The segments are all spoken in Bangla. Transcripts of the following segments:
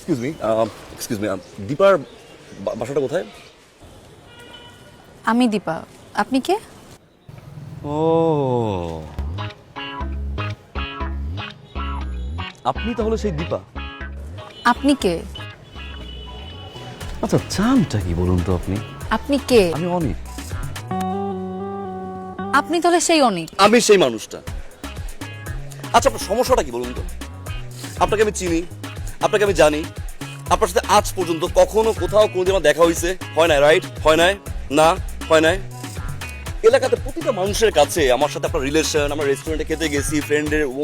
এক্সকিউজ মি দীপার বাসাটা কোথায়? আমি দীপা, আপনি কে? ও আপনি তাহলে সেই দীপা? আপনি কে? আচ্ছা চানটা কি বলুন তো আপনি? আপনি কে? আমি অনিক। আপনি তাহলে সেই অনেক। আমি সেই মানুষটা। আচ্ছা আপনার সমস্যাটা কি বলুন তো? আপনাকে আমি চিনি, আপনাকে আমি জানি, আপনার সাথে আজ পর্যন্ত কখনো কোথাও কোনোদিন আমার দেখা হয়েছে? হয় না, রাইট? হয় নাই? না হয় নাই? এলাকাতে প্রতিটা মানুষের কাছে আমার সাথে আপনার রিলেশন, আমরা রেস্টুরেন্টে খেতে গেছি ফ্রেন্ডের, ও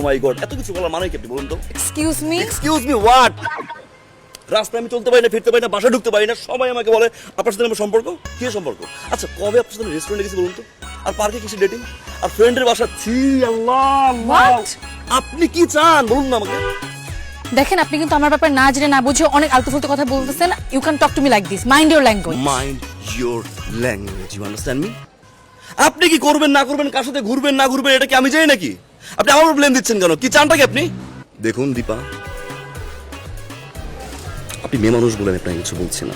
মাই গড এত কিছু বলার মানে কি আপনি বলুন তো? Excuse me. Excuse me what? রাস্তায় আমি চলতে পারি না, ফিরতে পারি না, বাসায় ঢুকতে পারি না, সবাই আমাকে বলে আপনার সাথে আমার সম্পর্ক কি সম্পর্ক? আচ্ছা কবে আপনার সাথে রেস্টুরেন্টে গেছি বলুন তো? আর পার্কে কিসে ডেটিং? আর ফ্রেন্ডের বাসা? ছি আল্লাহ What? আপনি কি চান বলুন না আমাকে? দেখেন আপনি কিন্তু আমার ব্যাপারে না জেনে না বুঝে অনেক আলতু ফালতু কথা বলতেছেন। You can talk to me like this. Mind your language. Mind your language, you understand me? আপনি কি করবেন না করবেন, কার সাথে ঘুরবেন না ঘুরবেন, এটা কি আমি জানি নাকি? আপনি আমার উপর ব্লেম দিচ্ছেন কেন? কি চানটা কি আপনি? দেখুন দীপা, আপনি মেয়ে মানুষ বলেন আপনাকে কিছু বলছি না,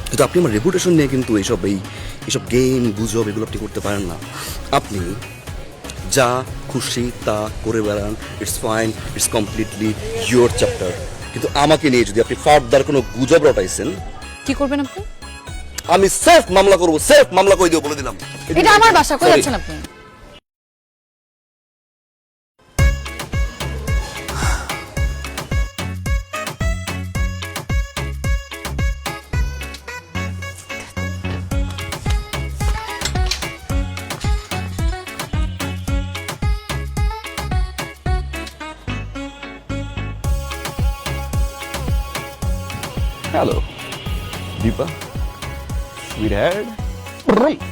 কিন্তু আপনি আমার রেপুটেশন নিয়ে কিন্তু এইসব গেম গুজব এগুলো আপনি করতে পারেন না। আপনি যা খুশি তা করে বেড়ান, it's fine, it's completely your chapter, কিন্তু আমাকে নিয়ে যদি আপনি ফার্দার কোনো গুজব রটাইছেন, কি করবেন আপনি? আমি সেফ মামলা করবো, সেফ মামলা করে দিও বলে দিলাম। এটা আমার বাসা, কই যাচ্ছেন আপনি? Hello Deepa, sweetheart. রাইট।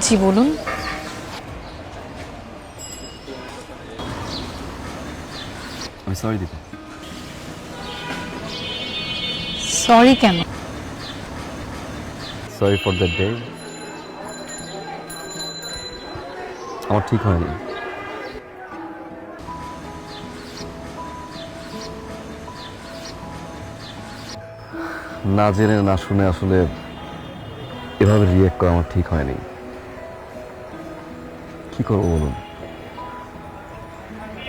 জি বলুন। আমি সরি দীপা। সরি কেন? Sorry for that day. আমার ঠিক হয়নি। না জেনে না শুনে আসলে এভাবে রিয়েক্ট করা আমার ঠিক হয়নি। কি করবো বলুন?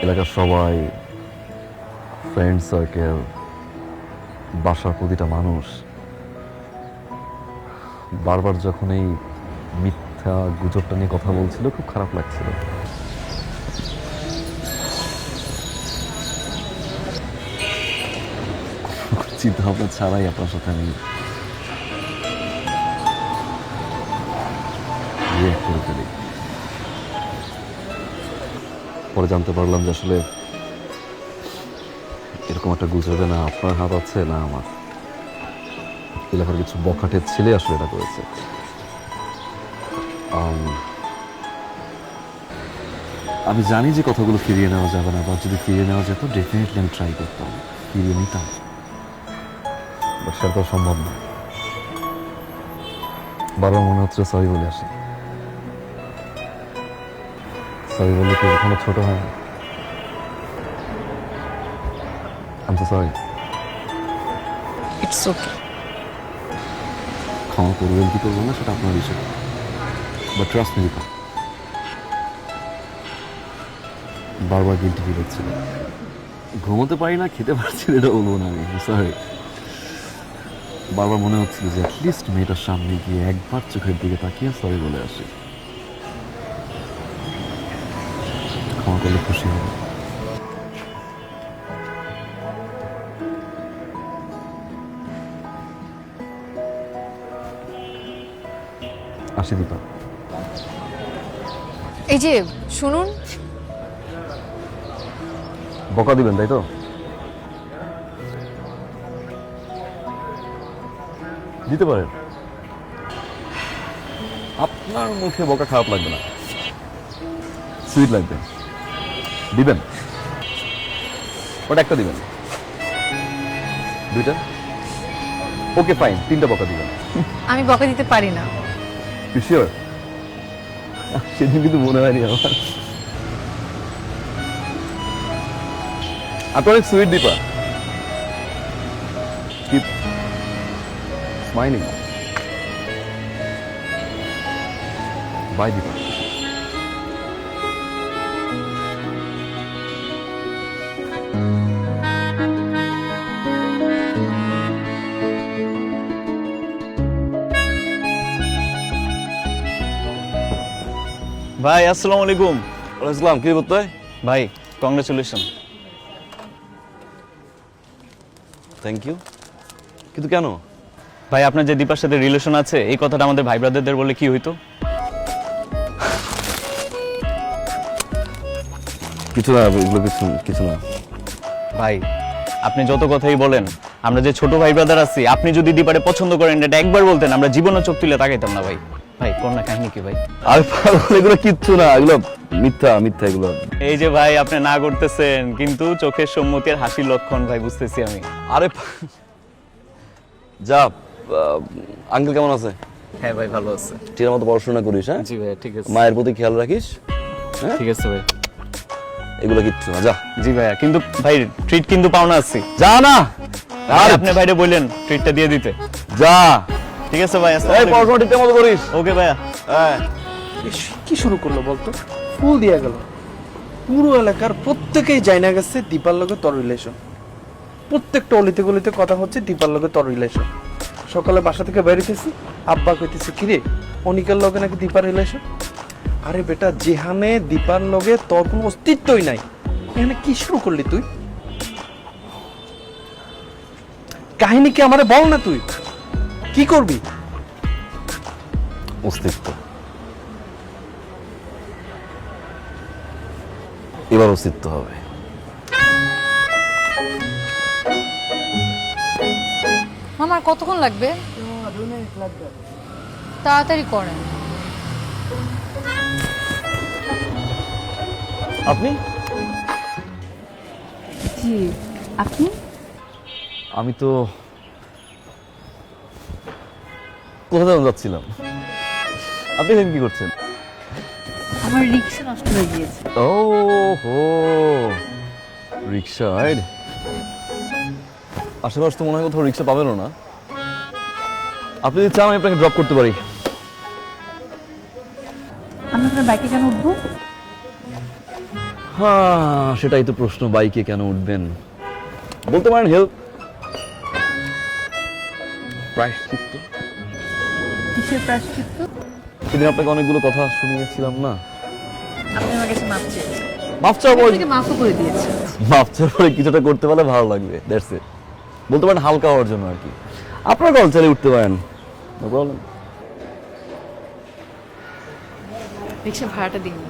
এলাকার সবাই, ফ্রেন্ড সার্কেল, বাসার প্রতিটা মানুষ বারবার যখন এই মিথ্যা গুজবটা নিয়ে কথা বলছিল, খুব খারাপ লাগছিল। চিন্তা ভাবনা ছাড়াই আপনার সাথে আমি রিয়েক্ট করে ফেলি। পরে জানতে পারলাম যে আসলে এরকম একটা গুজবে না আপনার হাত আছে না আমার। এলাকার কিছু বখাটের ছেলে আসলে এটা করেছে। আমি জানি যে কথাগুলো ফিরিয়ে নেওয়া যাবে না, বা যদি ফিরিয়ে নেওয়া যেত ডেফিনেটলি আমি ট্রাই করতাম, ফিরিয়ে নিতাম, বাট সেটা তো সম্ভব না। বারবার মনে হচ্ছে সরি বলে আসি। সরি বললে কি কখনো ছোট হয় না? I'm so sorry. It's okay. ক্ষমা করবেন কি করবেন না সেটা আপনার বিষয়, বাট ট্রাস্ট মি দীপা, বারবার গিলটি ফিল হচ্ছিল। ঘুমোতে পারি না, খেতে পারছি না, এটা বলবো না আমি, সরি। বারবার মনে হচ্ছিল যে অ্যাটলিস্ট মেয়েটার সামনে গিয়ে একবার চোখের দিকে তাকিয়ে সরি বলে আসি, ক্ষমা করলে খুশি হবে। আসি দীপা। এই যে শুনুন, বকা দিবেন তাই তো? দিতে পারেন, আপনার মুখে বকা খারাপ লাগবে না, সুইট লাগবে। দিবেন? ওটা একটা দিবেন, দুইটা? ওকে ফাইন, তিনটা বকা দিবেন। আমি বকা দিতে পারি না। শিওর? সেদিন কিন্তু মনে হয়নি আমার। আপনি অনেক sweet Deepa, keep smiling. Bye Deepa. ভাই আসসালামু আলাইকুম। ইসলাম কি করতে হয়? ভাই কংগ্রেচুলেশন। থ্যাংক ইউ, কিন্তু কেন? ভাই আপনার যে দীপার সাথে রিলেশন আছে এই কথাটা আমাদের ভাই ব্রাদারদের বলে কি হইতো? কিছু না, এগুলো কিছু না। ভাই আপনি যত কথাই বলেন, আমরা যে ছোট ভাই ব্রাদার আছি, আপনি যদি দীপারে পছন্দ করেন এটা একবার বলতেন, আমরা জীবনে চোখ তুলে তাকাইতাম না ভাই। ভাই কন্যা কাহিনী কি ভাই? আর এগুলো কিচ্ছু না, এগুলো মিথ্যা মিথ্যা এগুলো। এই যে ভাই আপনি না করতেছেন, কিন্তু চোখের সম্মতির হাসির লক্ষণ ভাই, বুঝতেছি আমি। আরে যা, আঙ্কেল কেমন আছে? হ্যাঁ ভাই ভালো আছে। ঠিক মতো পড়াশোনা করিস, হ্যাঁ? জি ভাই ঠিক আছে। মায়ের প্রতি খেয়াল রাখিস, ঠিক আছে ভাই। এগুলো কিচ্ছু না, যা। জি ভাইয়া, কিন্তু ভাই ট্রিট কিন্তু পাওনা আছি। যা না, আর আপনি ভাইরে বললেন ট্রিটটা দিয়ে দিতে। যা। ঠিক আছে ভাই, এই পড়াশোনা ঠিক মতো করিস। ওকে ভাইয়া। হ্যাঁ। কি শুরু করলো বলতো? ফুল দিয়া গেল, পুরো এলাকার প্রত্যেকেই জানা গেছে দীপার লগে তোর রিলেশন। প্রত্যেকটা অলিতে গলিতে কথা হচ্ছে দীপার লগে তোর রিলেশন। সকালে বাসা থেকে বেরিয়েছি, আব্বা কইতেছে কিরে অনিকার লগে নাকি দীপার রিলেশন। আরে বেটা, যেখানে দীপার লগে তোর কোনো অস্তিত্বই নাই, এখানে কি শুরু করলি তুই? কাহিনী কি আমারে বল না, তুই কি করবি? অস্তিত্ব, এবার অস্তিত্ব হবে। মামার কতক্ষণ লাগবে? তাড়াতাড়ি করেন। আপনি? জি আপনি? আমি তো কোথাও যাচ্ছিলাম। আপনি এখানে কি করছেন? আমার রিকশা নষ্ট হয়ে গিয়েছে। ও হো, রিক্সা রাইড। আশেপাশে তো মনে হয় কোথাও রিক্সা পাবেনও না। আপনি যদি চান আমি আপনাকে ড্রপ করতে পারি। আমি আপনার বাইকে কেন উঠবো? হ্যাঁ, সেটাই তো প্রশ্ন, বাইকে কেন উঠবেন? বলতে পারেন হেল্প, প্রায়শ্চিত্ত। কিসের প্রায়শ্চিত্ত? সেদিন আপনাকে অনেকগুলো কথা শুনিয়েছিলাম না? আপনি আমার কাছে মাপ চেয়েছেন, মাফ চাওয়ার পরে, থেকে মাফও করে দিয়েছেন। মাফ চাওয়ার পরে কিছুটা করতে পারলে ভালো লাগবে, দ্যাটস ইট। বলতে পারেন হালকা হওয়ার জন্য আর কি। আপনার কল চালিয়ে উঠতে পারেন, নো প্রবলেম। রিকশা ভাড়াটা দিন না।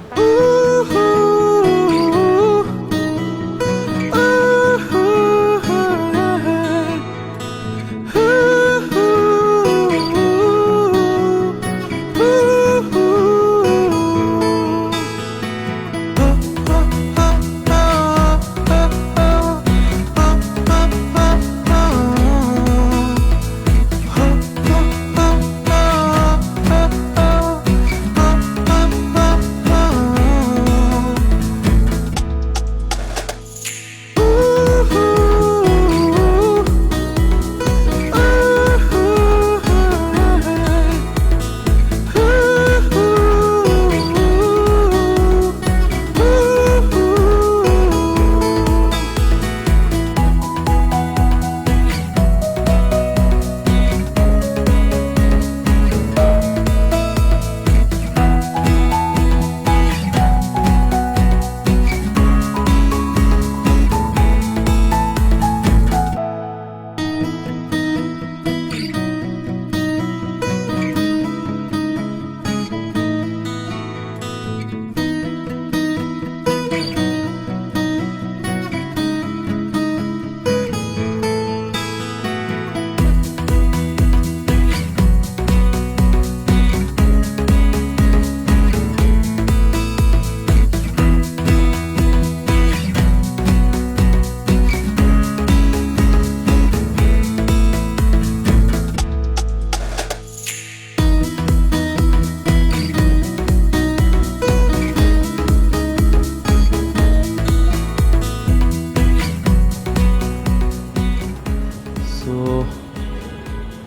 সো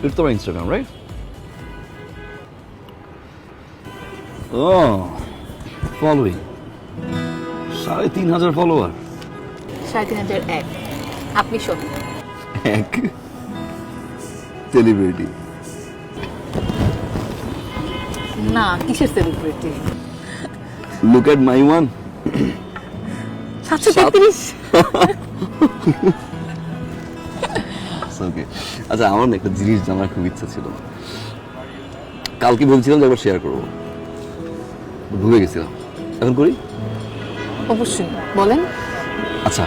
এটা তোমার ইনস্টাগ্রাম রাইট? ও ফলোইং 3,500 ফলোয়ার। 3,501 আপনি শোন এক সেলিব্রিটি। না কিসের celebrity? Look at my one. 733 ওকে আচ্ছা, আমার না একটা জিনিস জানার খুব ইচ্ছা ছিল, কালকে বলছিলাম যে একবার শেয়ার করবো, ভুলে গেছিলাম, এখন করি। অবশ্যই বলেন। আচ্ছা,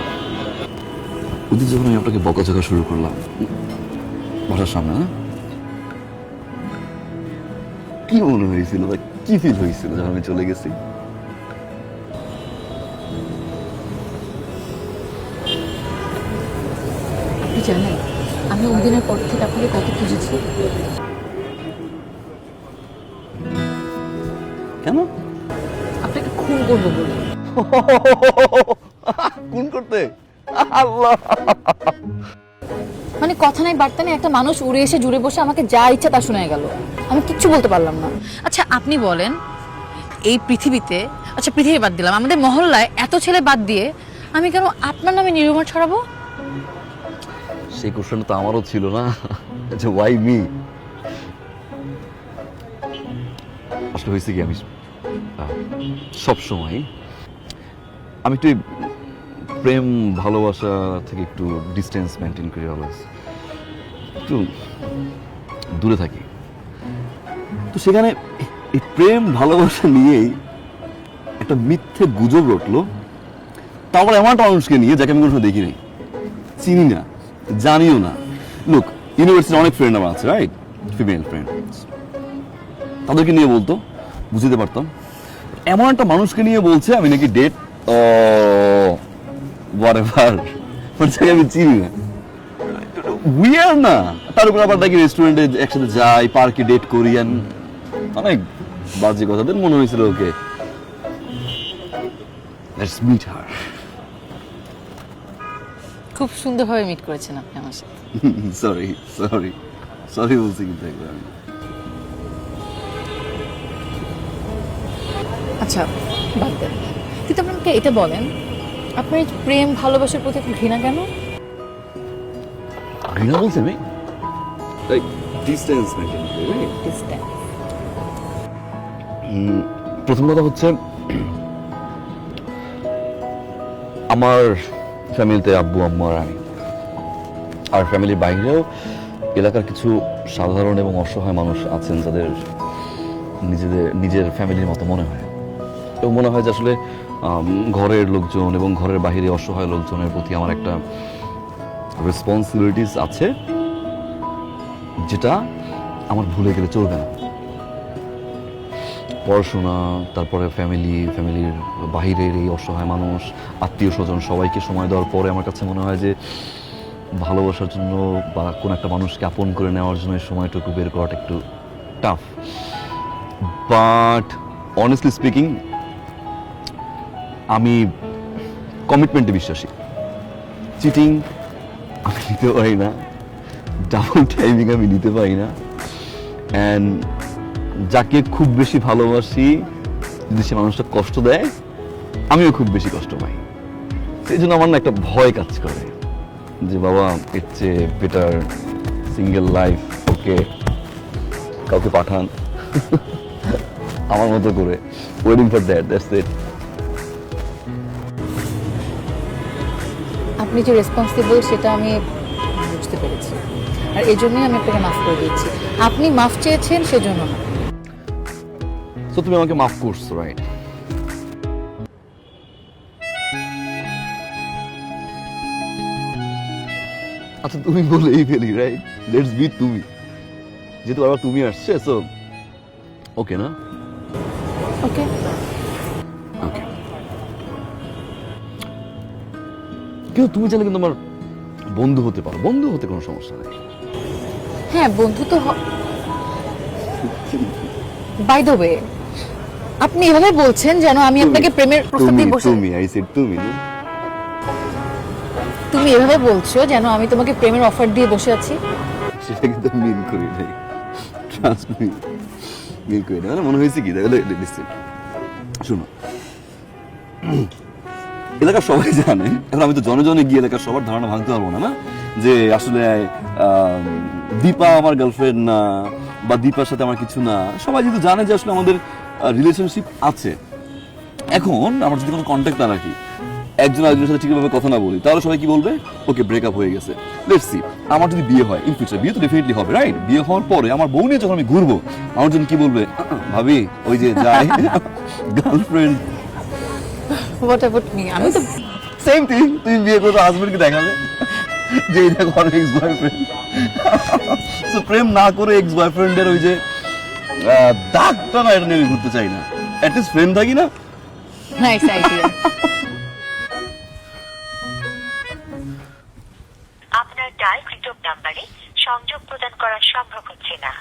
ওদিন যখন আমি আপনাকে বকাঝকা শুরু করলাম বাসার সামনে, না কি মনে হয়েছিল বা কি ফিল হয়েছিল যখন আমি চলে গেছি? আপনি জানেন আমি ওই দিনের পর থেকে আপনাকে কত খুঁজেছি। কেন? আপনাকে খুন করবো বলে। কোন করতে? আল্লাহ, মানে কথা নাই বার্তা নেই, একটা মানুষ উড়ে এসে জুড়ে বসে আমাকে যা ইচ্ছা তা শোনা গেল, আমি কিচ্ছু বলতে পারলাম না। আচ্ছা আপনি বলেন, এই পৃথিবীতে, আচ্ছা পৃথিবী বাদ দিলাম, আমাদের মহল্লায় এত ছেলে বাদ দিয়ে আমি কেন আপনার নামে নিরুমার ছড়াবো? সেই কোশ্চেনটা তো আমারও ছিল না, যে ওয়াই মি। আসলে হয়েছে কি, আমি সব সময় আমি একটু প্রেম ভালোবাসা থেকে একটু ডিস্টেন্স মেনটেন করি, অলওয়েজ একটু দূরে থাকি। তো সেখানে এই প্রেম ভালোবাসা নিয়েই একটা মিথ্যে গুজব রটলো, তারপর এমন একটা মানুষকে নিয়ে যাকে আমি কোনো সময় দেখিনি, চিনি না, জানিও না। লোক ইউনিভার্সিটির অনেক ফ্রেন্ড আমার আছে, রাইট, ফিমেল ফ্রেন্ড, তাদেরকে নিয়ে বলতো, বুঝতে পারতাম। এমন একটা মানুষকে নিয়ে বলছে আমি নাকি ডেট ও whatever, যাকে আমি চিনি না, উইয়ার না। তার উপর আবার নাকি রেস্টুরেন্টে একসাথে যাই, পার্কে ডেট করি, অনেক বাজে কথা। দেন মনে হয়েছিল ওকে লেটস মিট হার। খুব সুন্দরভাবে মিট করেছেন আপনি আমার সাথে। সরি সরি সরি বলছি কিন্তু একবার আমি। আচ্ছা বাদ দেন, কিন্তু আপনি আমাকে এটা বলেন, আপনার এই প্রেম ভালোবাসার প্রতি ঘৃণা কেন? ঘৃণা বলছি আমি, লাইক ডিস্টেন্স মেইনটেইন করি, রাইট? Distance। প্রথম কথা হচ্ছে, আমার ফ্যামিলিতে আব্বু আম্মু আর আমি, আর ফ্যামিলির বাইরেও এলাকার কিছু সাধারণ এবং অসহায় মানুষ আছেন যাদের নিজের ফ্যামিলির মতো মনে হয়, এবং মনে হয় যে আসলে ঘরের লোকজন এবং ঘরের বাইরে অসহায় লোকজনের প্রতি আমার একটা রেসপন্সিবিলিটিস আছে, যেটা আমার ভুলে গেলে চলবে না। পড়াশোনা, তারপরে ফ্যামিলির বাহিরের এই অসহায় মানুষ, আত্মীয় স্বজন, সবাইকে সময় দেওয়ার পরে আমার কাছে মনে হয় যে ভালোবাসার জন্য বা কোনো একটা মানুষকে আপন করে নেওয়ার জন্য এই সময়টুকু বের করাটা একটু টাফ। বাট অনেস্টলি স্পিকিং, আমি কমিটমেন্টে বিশ্বাসী। চিটিং আমি নিতে পারি না, ডাবল টাইমিং আমি নিতে পারি না, অ্যান্ড যাকে খুব বেশি ভালোবাসি যদি সে মানুষটা কষ্ট দেয়, আমিও খুব বেশি কষ্ট পাই। সেই জন্য আমার না একটা ভয় কাজ করে যে বাবা এর চেয়ে বেটার সিঙ্গেল লাইফ, ওকে কাউকে পাঠান আমার মতো করে, ওয়েটিং ফর দ্যাটস ইট। আপনি যে রেসপন্সিবল সেটা আমি বুঝতে পেরেছি, আর এই জন্যই আমি আপনাকে মাফ করে দিচ্ছি। আপনি মাফ চেয়েছেন সেজন্য না। সো তুমি আমাকে মাফ করছো, রাইট? আচ্ছা তুমি বলেই ফেলি, রাইট? লেটস বি তুমি, যেহেতু আবার তুমি আসছে, সো ওকে না? ওকে। ওকে, কিন্তু তুমি চাইলে কিন্তু আমার বন্ধু হতে পারো, বন্ধু হতে কোনো সমস্যা নেই। হ্যাঁ বন্ধু তো বাই দ্য ওয়ে, আপনি এভাবে বলছেন যেন আমি আপনাকে প্রেমের প্রস্তাব দিয়ে বসে। তুমি আই সেড তুমি না? তুমি এভাবে বলছো যেন আমি তোমাকে প্রেমের অফার দিয়ে বসে আছি। সেটা কিন্তু মিল করি নাই, ট্রাস্ট মি, মিল করি না। মানে মনে হয়েছে কি, তাহলে লিসেন, শোনো, এলাকার সবাই জানে, এখন আমি তো জনে জনে গিয়ে এলাকার সবার ধারণা ভাঙতে পারবো না, না যে আসলে দীপা আমার গার্লফ্রেন্ড না, বা দীপার সাথে আমার কিছু না। সবাই যেহেতু জানে যে আসলে আমাদের রিলেশনশিপ আছে, এখন আমরা যদি কোনো কন্ট্যাক্ট না রাখি, একজন আরেকজনের সাথে ঠিকভাবে কথা না বলি, তাহলে সবাই কি বলবে, ওকে ব্রেকআপ হয়ে গেছে। লেটস সি, আমার যদি বিয়ে হয় ইন ফিউচার, বিয়ে তো ডেফিনেটলি হবে, রাইট? বিয়ে হওয়ার পরে আমার বউ নিয়ে যখন আমি ঘুরবো, আমার জন্য কি বলবে, ভাবি ওই যে যায় গার্লফ্রেন্ড। What about me? আমি তো সেম থিং, তুমি বিয়ে করবে, হাজবেন্ডকে দেখাবে যে এই দেখো আমার এক্স বয়ফ্রেন্ড। সো প্রেম না করে এক্স বয়ফ্রেন্ডের ওই যে দাগটা না, এটা নিয়ে আমি ঘুরতে চাই না। অ্যাটলিস্ট ফ্রেন্ড থাকি না। Nice idea. আপনার ডায়ালকৃত নাম্বারে সংযোগ প্রদান করা সম্ভব হচ্ছে না।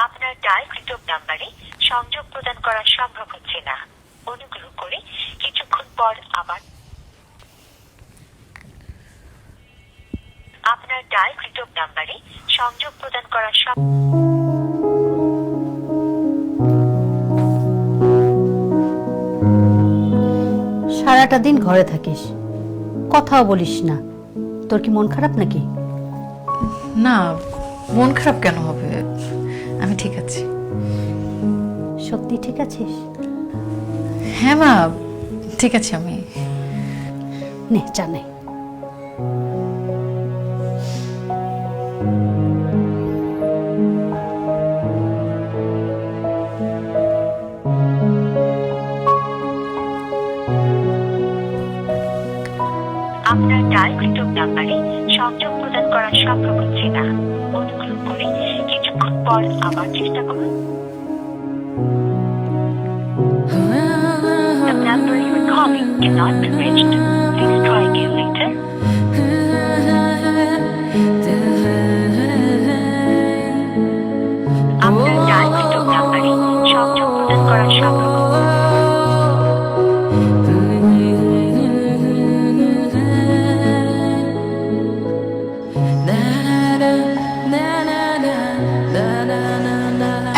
আপনার ডায়ালকৃত নাম্বারে সংযোগ প্রদান করা সম্ভব হচ্ছে না। অনুগ্রহ করে কিছুক্ষণ পর আবার। আপনার ডায়ালকৃত নাম্বারে সংযোগ প্রদান করা সারাটা দিন ঘরে থাকিস, কথাও বলিস না, তোর কি মন খারাপ নাকি? না, মন খারাপ কেন হবে? আমি ঠিক আছি। সত্যি ঠিক আছিস? হ্যাঁ মা, ঠিক আছে আমি। নে চা নে। আপনার ডায়ালকৃত নাম্বারে সংযোগ প্রদান করা সম্ভব হচ্ছে না। অনুগ্রহ করে কিছুক্ষণ পর আবার চেষ্টা করুন। The number you are calling cannot be reached. Please try again later. আপনার ডায়ালকৃত নাম্বারে সংযোগ প্রদান করা সম্ভব হচ্ছে না।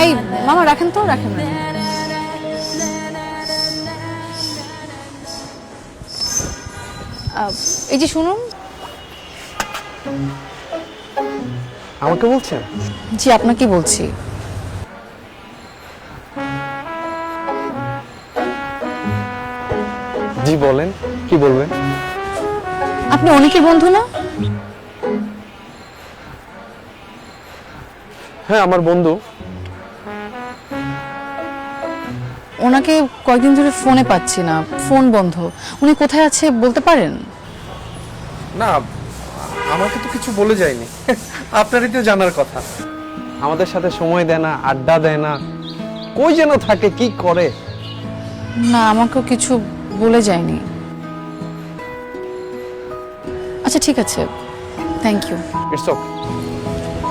এই মামা, রাখেন তো, রাখেন না। এই যে শুনুন। আমাকে বলছেন? জি, আপনাকে বলছি। জি বলেন, কি বলবেন? আপনি অনেকের বন্ধু না? হ্যাঁ, আমার বন্ধু। ওনাকে কয়েকদিন ধরে ফোনে পাচ্ছি না, ফোন বন্ধ। উনি কোথায় আছে বলতে পারেন? না, আমাকে তো কিছু বলে যায়নি। আপনারই তো জানার কথা। আমাদের সাথে সময় দেয় না, আড্ডা দেয় না, কই যেন থাকে, কি করে। না, আমাকেও কিছু বলে যায়নি। আচ্ছা ঠিক আছে, থ্যাংক ইউ। It's okay.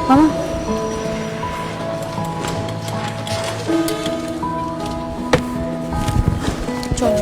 মামা, চলো।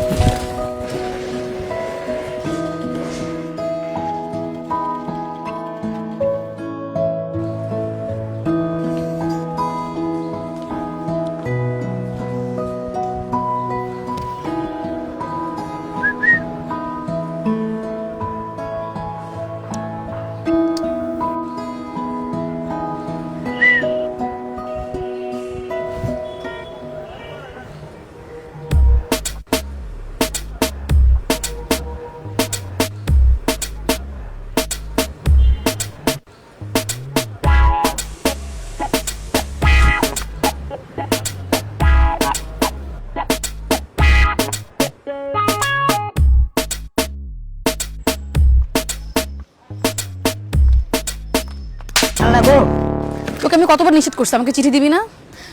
তোকে আমি কতবার নিষেধ করছি আমাকে চিঠি দিবি না?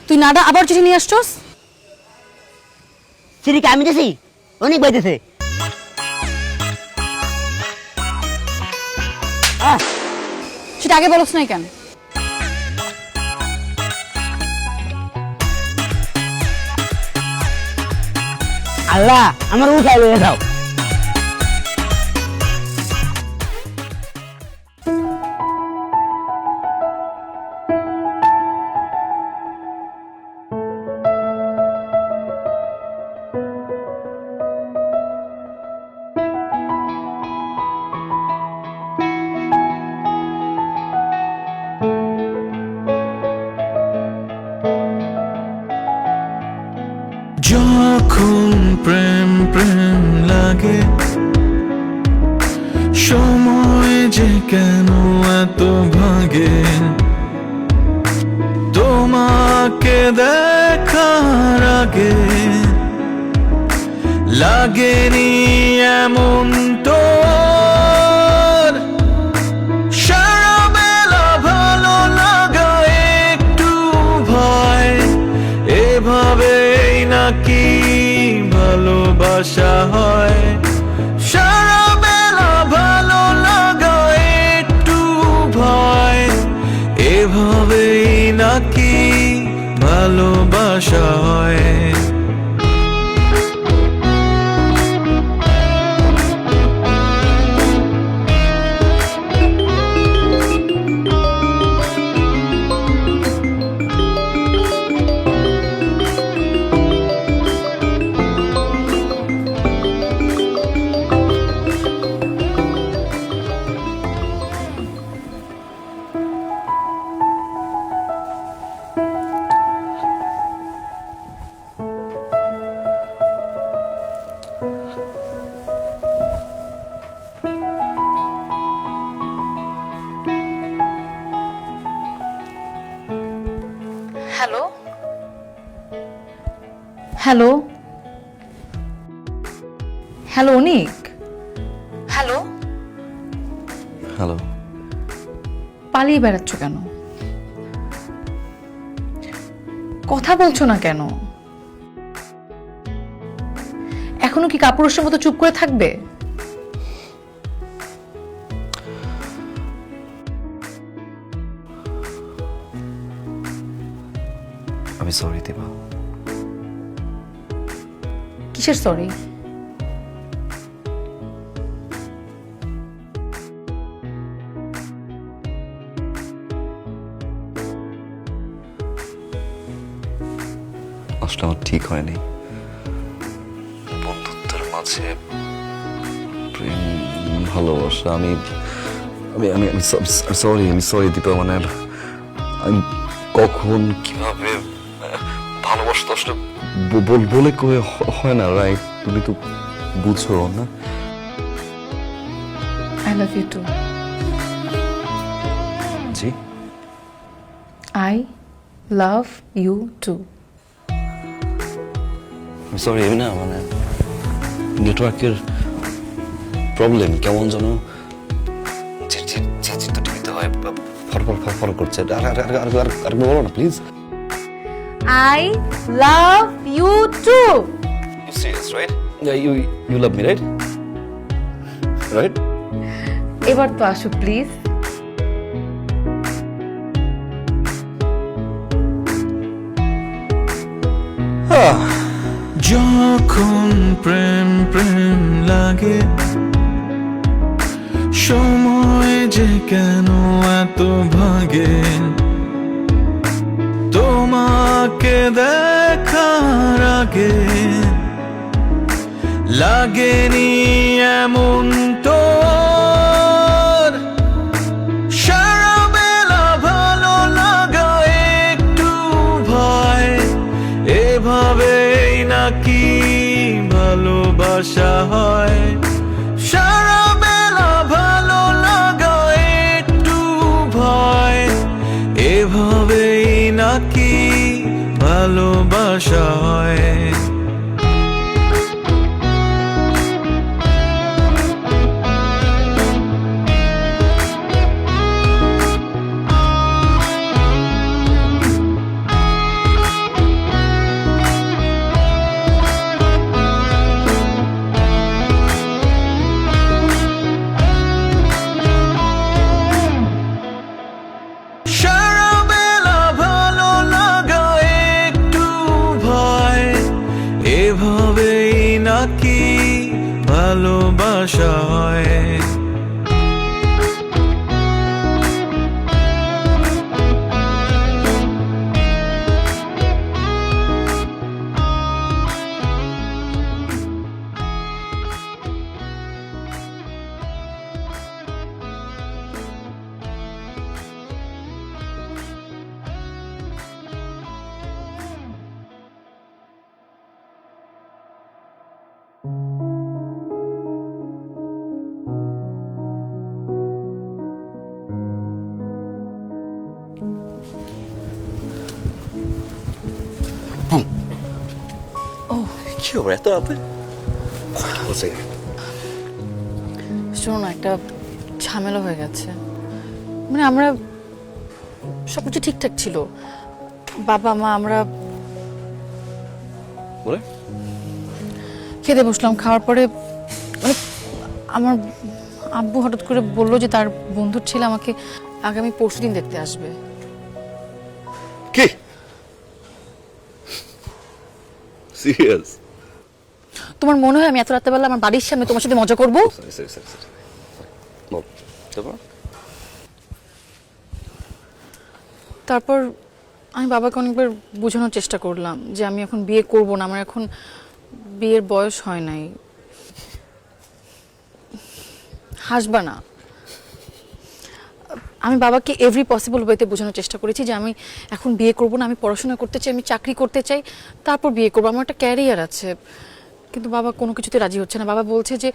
তুই নাডা আবার চিঠি নিয়ে আসছস। চিঠি আমি দিছি, অনেক বাইতেছে। সেটা আগে বলছ নাই কেন? আল্লাহ আমার উঠাই লয়ে দাও। যখন প্রেম প্রেম লাগে সময় যে কেন এত ভাগে তোমাকে দেখার আগে লাগেনি এমন তো সারা বেলা ভালো লাগা একটু ভয় এভাবেই নাকি ভালোবাসা হয় সারা বেলা ভালো লাগা একটু ভয় এভাবেই নাকি ভালোবাসা হয় হ্যালো হ্যালো হ্যালো অনিক, হ্যালো, হ্যালো। পালিয়ে বেড়াচ্ছ কেন? কথা বলছো না কেন? এখনো কি কাপুরুষের মতো চুপ করে থাকবে? আমি সরি দিবা। কিসের সরি? আসলে আমার ঠিক হয়নি। বন্ধুত্বের মাঝে প্রেম ভালোবাসা আমি আমি আমি সরি, আমি সরি দীপা। মানে আমি কখন কিভাবে ভালোবাসতে আসলে বলে কয়ে হয় না, রাইট? তুমি তো বুঝো না। I love you too. জি, I love you too. Sorry, আমি না মানে নেটওয়ার্কের প্রবলেম, কেমন যেন চিত্র টিভিতে হয়, ফলো করছে। আর বলো না please. I love you too. You serious, right? Yeah, you love me, right? Right? এবার তো আসো প্লিজ। যখন প্রেম প্রেম লাগে সময় যে কেন এত ভাগে তোমাকে দেখার আগে লাগেনি এমন তো সারা বেলা ভালো লাগা একটু ভয় এভাবেই নাকি ভালোবাসা হয় সারা বেলা ভালো লাগা একটু ভয় এভাবেই নাকি ভালোবাসা হয় ভালোবাসা হয়। কি হবে এত রাতে? কয়টা বাজে? শোনো না, একটা ঝামেলা হয়ে গেছে। মানে আমরা সবকিছু ঠিকঠাক ছিল, বাবা মা আমরা বলে খেতে বসলাম। খাওয়ার পরে মানে আমার আব্বু হঠাৎ করে বললো যে তার বন্ধুর ছেলে আমাকে আগামী পরশুদিন দেখতে আসবে। কি সিরিয়াস? তোমার মনে হয় আমি এত রাত্রেবেলা আমার বাড়ির সামনে তোমার সাথে মজা করবো? সরি সরি সরি সরি বল তারপর। তারপর আমি বাবাকে অনেকবার বোঝানোর চেষ্টা করলাম যে আমি এখন বিয়ে করব না, আমার এখন বিয়ের বয়স হয় নাই। হাসবা না। আমি বাবাকে এভরি পসিবল ওয়েতে বোঝানোর চেষ্টা করেছি যে আমি এখন বিয়ে করব না, আমি পড়াশোনা করতে চাই, আমি চাকরি করতে চাই, তারপর বিয়ে করবো, আমার একটা ক্যারিয়ার আছে। কিন্তু বাবা কোনো কিছুতে রাজি হচ্ছে না। বাবা বলছে যে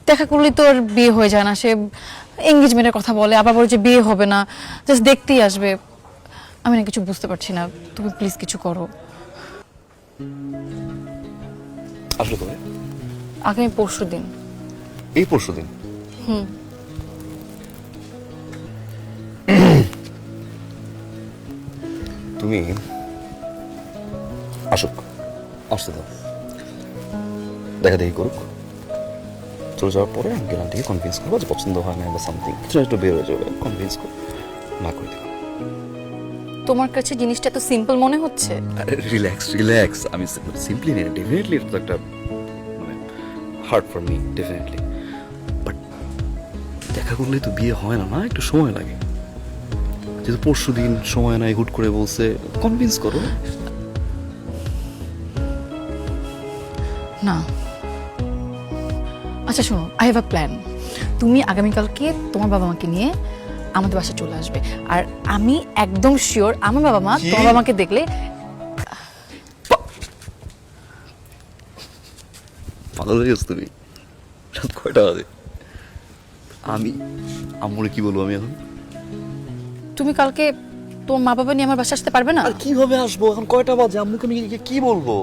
দেখা করলেই তো আর বিয়ে হয়ে যায় না, সে এঙ্গেজমেন্টের কথা বলে, আবার বলে যে বিয়ে হবে না, জাস্ট দেখতেই আসবে। আমি না কিছু বুঝতে পারছি না, তুমি প্লিজ কিছু করো। আসলে তবে আগামী পরশুদিন। এই পরশুদিন? তুমি আসুক, আসতে দাও, দেখা দেখি করুক। চলে যাওয়ার পরে আঙ্কেল আন্টিকে কনভিন্স করবো যে পছন্দ হয় না বা সামথিং, একটু বের হয়ে যাবে, কনভিন্স করো, না করে দেবো। তোমার কাছে জিনিসটা এত সিম্পল মনে হচ্ছে? রিল্যাক্স রিল্যাক্স, আমি সিম্পলি নেই, ডেফিনেটলি এটা তো একটা মানে hard for me, definitely. But দেখা করলে তো বিয়ে হয় না, না একটু সময় লাগে। যেহেতু পরশু দিন সময় নাই, হুট করে বলছে, কনভিন্স করো। না, আচ্ছা শোনো, আই হ্যাভ আ প্ল্যান। তুমি আগামীকালকে তোমার বাবা মাকে নিয়ে আমাদের বাসায় চলে আসবে, আর আমি একদম শিওর আমার বাবা মা কি? তোমার বাবা মাকে দেখলে পাগল হয়ে গেছো তুমি? রাত কয়টা বাজে? আমি আম্মুরে কি বলবো আমি এখন? তুমি কালকে তোমার মা বাবা নিয়ে আমার বাসায় আসতে পারবে না? আর কিভাবে আসবো? এখন কয়টা বাজে? আম্মুকে আমি কি বলবো?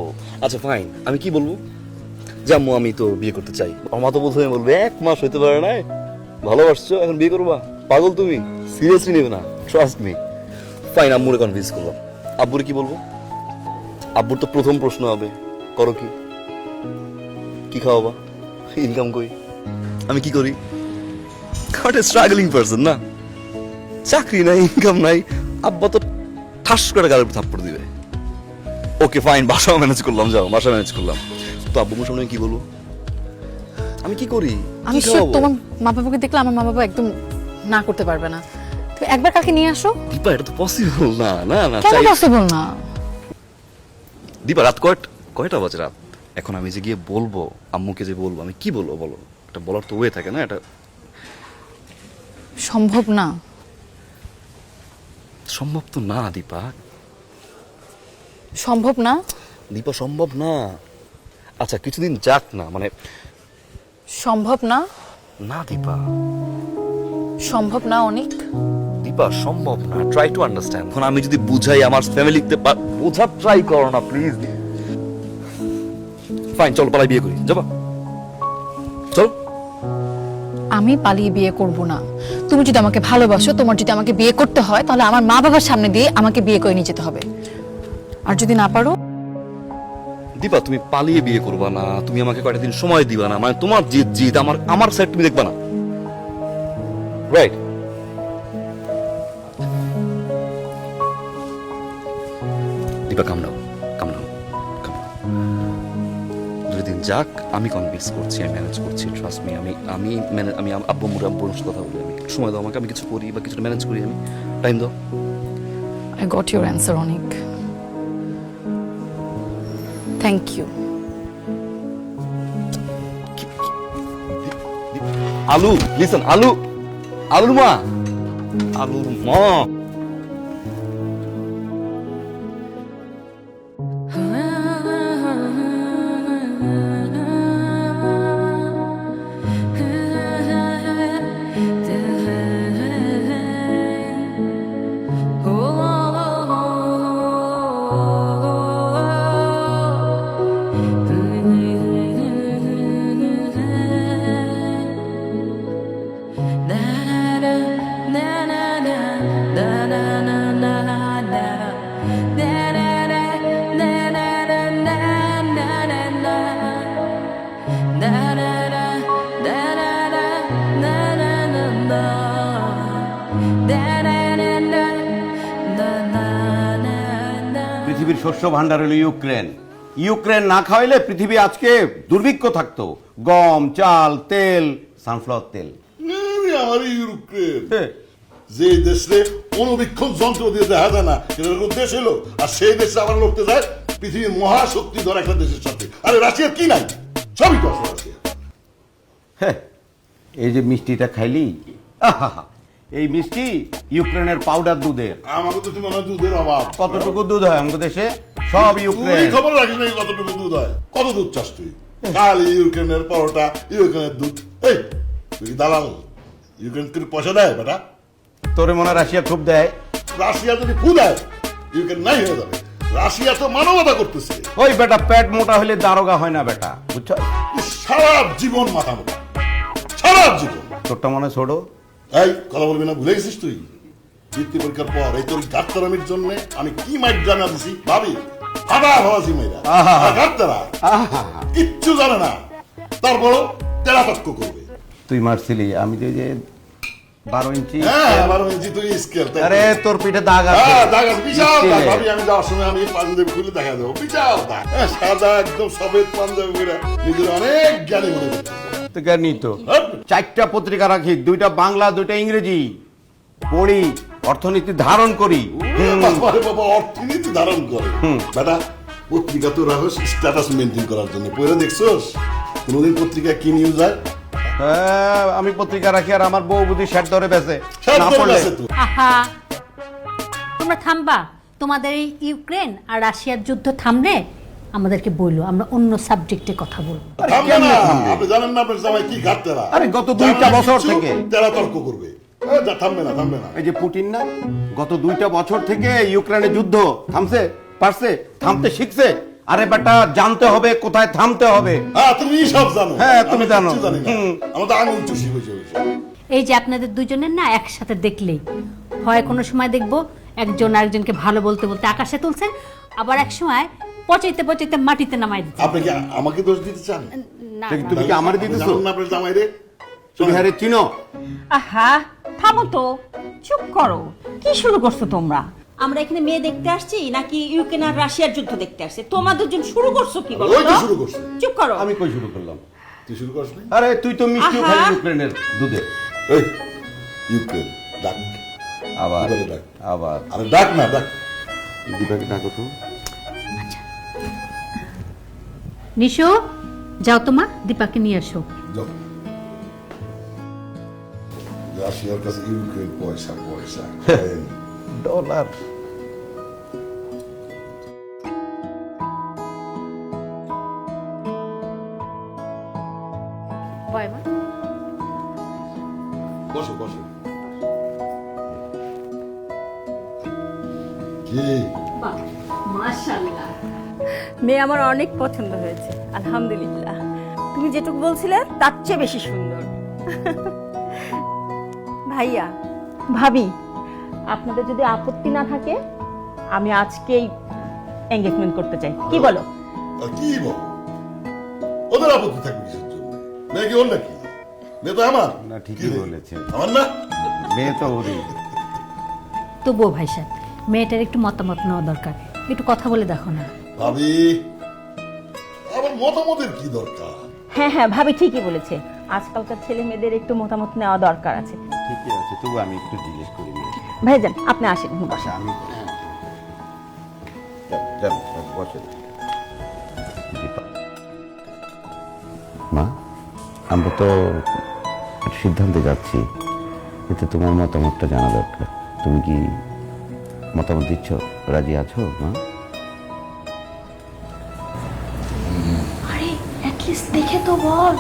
আচ্ছা ফাইন, আমি কি বলবো? যে আম্মু আমি তো বিয়ে করতে চাই। আমার মা তো প্রথমে বলবে 1 মাস হইতে পারে না, ভালোবাসছো এখন বিয়ে করবা? পাগল তুমি, সিরিয়াসলি নেবে না, ট্রাস্ট মি। ফাইন, আম্মুরে কনভিন্স করলাম। আব্বুরে কি বলবো? আব্বুর তো প্রথম প্রশ্ন হবে, করো কি, কি খাওয়াবা, ইনকাম করি, আমি কি করি? কাট এ স্ট্রাগলিং পারসন না, চাকরি নাই, ইনকাম নাই, আব্বা তো ঠাস করে গালের উপর থাপ্পড় দিবে। ওকে ফাইন, বাসা ম্যানেজ করলাম, যাও বাসা ম্যানেজ করলাম। তো আব্বু সামনে কি বলবো? আমি কি করি? আমি কি শিওর খাওয়াবো? তোমার মা বাবাকে দেখলে আমার মা বাবা একদম না করতে পারবে না। তুমি একবার কালকে নিয়ে আসো। দীপা এটা তো পসিবল না, না না কেন চাই। পসিবল না? দীপা রাত কয়টা বাজে রাত? এখন আমি যে গিয়ে বলবো আম্মুকে, যে বলবো, আমি কি বলবো বলো? এটা বলার তো ওয়ে থাকে না, এটা সম্ভব না। সম্ভব তো না দীপা। সম্ভব না? দীপা সম্ভব না। আচ্ছা কিছুদিন যাক না, মানে সম্ভব না? না দীপা, সম্ভব না অনেক। দীপা সম্ভব না, ট্রাই টু আন্ডারস্ট্যান্ড। এখন আমি যদি বুঝাই আমার ফ্যামিলিতে, বোঝার ট্রাই করো না প্লিজ। ফাইন, চলো পালাই বিয়ে করি, যাবা চলো। আমি পালিয়ে বিয়ে করব না। তুমি যদি আমাকে ভালোবাসো, তোমার যদি আমাকে বিয়ে করতে হয়, তাহলে আমার মা বাবার সামনে দিয়ে আমাকে বিয়ে করে নিয়ে যেতে হবে। আর যদি না পারো? দীপা তুমি পালিয়ে বিয়ে করবা না, তুমি আমাকে কয়টা দিন সময় দিবা না, মানে তোমার জিত জিত, আমার সাইড তুমি দেখবা না, রাইট? দীপা কাম নাও, কাম নাও, কাম নাও। 2 দিন যাক, আমি কনভিন্স করছি, আমি ম্যানেজ করছি, ট্রাস্ট মি। আমি আব্বু আম্মুর সাথে কথা বলি, আমি সময় দাও আমাকে, আমি কিছু করি বা কিছুটা ম্যানেজ করি, আমি টাইম দাও। আই গট ইউর অ্যান্সার অনেক, থ্যাংক ইউ। আলু, লিসন, আলুর মা। পৃথিবীর শস্য ভান্ডার হলো ইউক্রেন। ইউক্রেন না খাওয়াইলে পৃথিবী আজকে দুর্ভিক্ষ থাকতো। গম, চাল, তেল, সানফ্লাওয়ার তেল। আমার ইউক্রেন যে দেশে অনুবীক্ষণ যন্ত্র দিয়ে দেখা যায় না, এরকম দেশ এলো, আর সেই দেশে আবার লড়তে যায় পৃথিবীর মহাশক্তিধর একটা দেশের সাথে। আরে রাশিয়ার কি নাই? সবই তো আছে রাশিয়া। হ্যাঁ, এই যে মিষ্টিটা খাইলি, আহা, এই মিষ্টি ইউক্রেনের পাউডার দুধের। আমাকে তো মনে হয় দুধের অভাব। কতটুকু দুধ হয় আমাদের দেশে? সব ইউক্রেন। তুই খবর রাখিস না কতটুকু দুধ হয়? কত দুধ চাস তুই? খালি ইউক্রেনের পরোটা, ইউক্রেনের দুধ। এই তুই কি দালাল? ইউক্রেন তোর পয়সা দেয় বেটা? তোরে মনে হয় রাশিয়া খুব দেয়? রাশিয়া যদি ফু দেয় ইউক্রেন নাই হয়ে যাবে। রাশিয়া তো মানবতা করতেছে। ওই বেটা পেট মোটা হলে দারোগা হয় না বেটা, বুঝছো? সারা জীবন মাথা মোটা, সারা জীবন। তোরটা মনে হয় ছোট। এই কথা বলবি না, ভুলে গেছিস তুই? বৃত্তি পরীক্ষার পর এই তোর ডাক্তারামির জন্য আমি কি মাইট জানা দিছি ভাবি? ফাটা ভাবাছি মেয়েরা ডাক্তারা কিচ্ছু জানে না, তারপরও তেরা তক্ক করবে। তুই মারছিলি, আমি যে 12 ইঞ্চি। হ্যাঁ 12 ইঞ্চি তুই স্কেল। আরে তোর পিঠে দাগ আছে। হ্যাঁ দাগ আছে, বিশাল দাগ। ভাবি আমি যাওয়ার সময় আমি পাঞ্জাবি খুলে দেখা দেবো, বিশাল দাগ। হ্যাঁ সাদা একদম সফেদ পাঞ্জাবি করে নিজের অনেক জ্ঞানী মনে করতেছে। তো জ্ঞানী তো। 4টা পত্রিকা রাখি, 2টা বাংলা, 2টা ইংরেজি। পড়ি, অর্থনীতি ধারণ করি। বাবা অর্থনীতি ধারণ করে বেটা। পত্রিকা তো রাখস স্ট্যাটাস মেনটেন করার জন্য। পড়ে দেখছোস কোনদিন পত্রিকা কি নিউজ হয়? হ্যাঁ, আমি পত্রিকা রাখি আর আমার বউ বুদ্ধি শেট ধরে বেঁচে না সব পড়লে। আছে তো। আহা, তোমরা থামবা। তোমাদের এই ইউক্রেন আর রাশিয়ার যুদ্ধ থামলে আমাদেরকে বললো, আমরা অন্য সাবজেক্টে কথা বলবো। থামবে না। আপনি জানেন না আপনার জামাই কি ঘাট তেরা? আরে গত 2টা বছর থেকে তেরা তর্ক করবে। থামবে না, থামবে না। এই যে পুটিন না, গত 2টা বছর থেকে ইউক্রেনের যুদ্ধ থামছে, পারছে, থামতে শিখছে। আরে বেটা জানতে হবে কোথায় থামতে হবে। হ্যাঁ তুমি সব জানো। হ্যাঁ, তুমি আমি জানো। কিচ্ছু জানি না। আমার তো আঙুল চুষি হয়েছে। এই যে আপনাদের দুজনের না একসাথে দেখলেই হয়, কোনো সময় দেখবো একজন আরেকজনকে ভালো বলতে বলতে আকাশে তুলছেন, আবার এক সময় পচাইতে পচাইতে মাটিতে নামাই দিচ্ছেন। আপনি কি আমাকে দোষ দিতে চান? না, তুমি কি আমারে দিতেছো? জানেন না আপনার জামাই রে? তুমি হারে চিনো? আহা থামো তো, চুপ করো। কি শুরু করছো তোমরা? আমরা এখানে মেয়ে দেখতে আসছি নাকি ইউক্রেন আর রাশিয়ার যুদ্ধ দেখতে আসছে? তোমরা দুজন শুরু করছো কি বলো ওই তো তো? শুরু করছে। চুপ করো। আমি কই শুরু করলাম? তুই শুরু করছ না? আরে তুই তো মিষ্টিও আহা। খালি ইউক্রেনের দুধে। এই ইউক্রেন ডাক। আবার দীপাকে ডাক। আবার আরে ডাক না, ডাক। দীপাকে ডাকো তো। নিশো, যাও তোমা, দীপাকে নিয়ে আসো। যাও। রাশিয়ার কাছে ইউক্রেন পয়সা পয়সা। ডলার। বসো বসো। কি মাশাআল্লাহ, মেয়ে আমার অনেক পছন্দ হয়েছে, আলহামদুলিল্লাহ। তুমি যেটুকু বলছিলে তার চেয়ে বেশি সুন্দর। ভাইয়া, ভাবি, আপনাদের যদি আপত্তি না থাকে আমি আজকেই এনগেজমেন্ট করতে চাই, কি বলো? আর কি বল? ওদের আপত্তি থাকবে কিসের জন্য? মেয়ে কি ওর নাকি? মেয়ে তো আমার। না, ঠিকই কি রে? বলেছে। আমার না? মেয়ে তো ওরই। তবুও ভাই সাহেব, মেয়েটার একটু মতামত নেওয়া দরকার, একটু কথা বলে দেখো না। ভাবি আবার তোমার মতামতের কি দরকার? হ্যাঁ হ্যাঁ, ভাবি ঠিকই বলেছে, আজকালকার ছেলে মেয়েদের একটু মতামত নেওয়া দরকার আছে। ঠিকই আছে, তবু আমি একটু জিজ্ঞেস করি ভাইজান আপনি আসেন, আচ্ছা আমি চল বসে। মা, আমরা তো একটা সিদ্ধান্তে যাচ্ছি, এতে তোমার মতামতটা জানা দরকার। তুমি কি মতামত দিচ্ছ, রাজি আছো মা? আরে অ্যাটলিস্ট দেখে তো বল।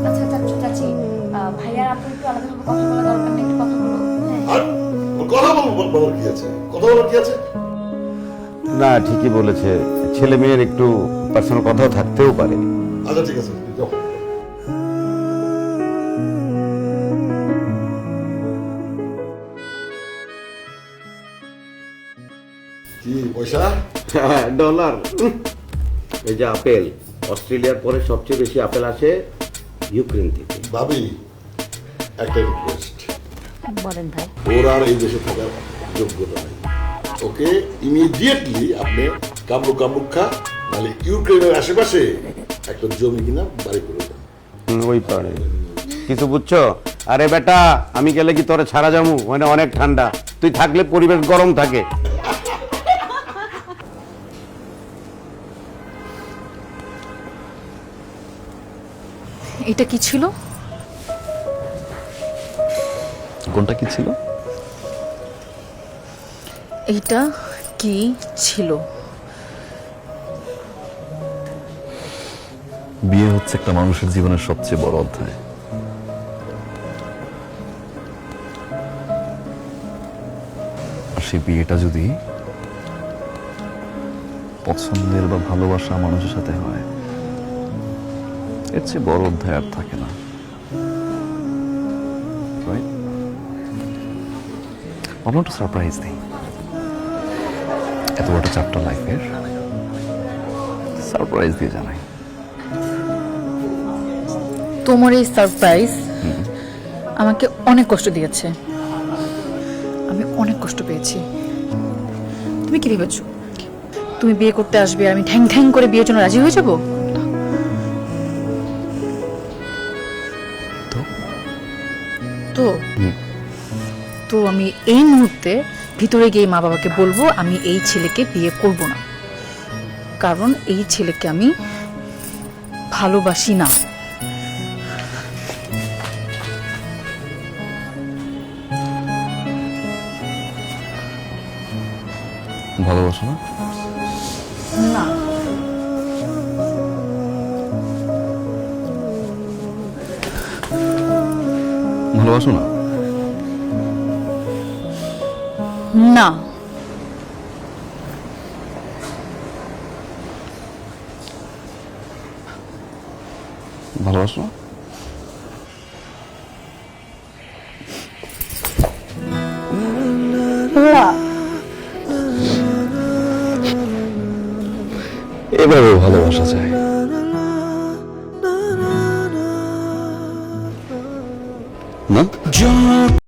আচ্ছা চাচু চাচি, ভাইয়া আপনি একটু আলাদাভাবে কথা বলা দরকার নেই, একটু কথা বলো। আর কথা বলার কি আছে? কথা বলার কি আছে? না, ঠিকই বলেছে, ছেলে মেয়ের একটু পার্সোনাল কথাও থাকতেও পারে। আচ্ছা ঠিক আছে, যাও। কি পয়সা? ডলার। এই যে আপেল, অস্ট্রেলিয়ার পরে সবচেয়ে বেশি আপেল আসে ইউক্রেন থেকে। ভাবি, একটা রিকোয়েস্ট, বলেন ভাই। ওর আর এই দেশে থাকার যোগ্যতা নেই। ওকে ইমিডিয়েটলি আপনি কামরুক খা, নাহলে ইউক্রেনের আশেপাশে একটা জমি কিনা বাড়ি করে দেন। ওই পারে কিছু বুঝছো? আরে বেটা, আমি গেলে কি তোরে ছাড়া যাবো? মানে অনেক ঠান্ডা, তুই থাকলে পরিবেশ গরম থাকে। এটা কি ছিল? কোনটা কি ছিল? এইটা কি ছিল? বিয়ে হচ্ছে একটা মানুষের জীবনের সবচেয়ে বড় অধ্যায়। আর সেই বিয়েটা যদি পছন্দের বা ভালোবাসা মানুষের সাথে হয়, এর চেয়ে বড় অধ্যায় আর থাকে না। Right? ভাবলাম একটু সারপ্রাইজ দিই, এত বড় চ্যাপ্টার লাইফের সারপ্রাইজ দিয়ে জানাই। তোমার এই সারপ্রাইজ আমাকে অনেক কষ্ট দিয়েছে, আমি অনেক কষ্ট পেয়েছি। তুমি কি ভেবেছো তুমি বিয়ে করতে আসবে আর আমি ঠ্যাং ঠ্যাং করে বিয়ের জন্য রাজি হয়ে যাব? তো তো আমি এই মুহূর্তে ভিতরে গিয়ে মা বাবাকে বলবো আমি এই ছেলেকে বিয়ে করব না, কারণ এই ছেলেকে আমি ভালোবাসি না। ভালোবাসো না? না, ভালোবাসো না? না, ভালোবাসো না? এভাবে ভালোবাসা যায়।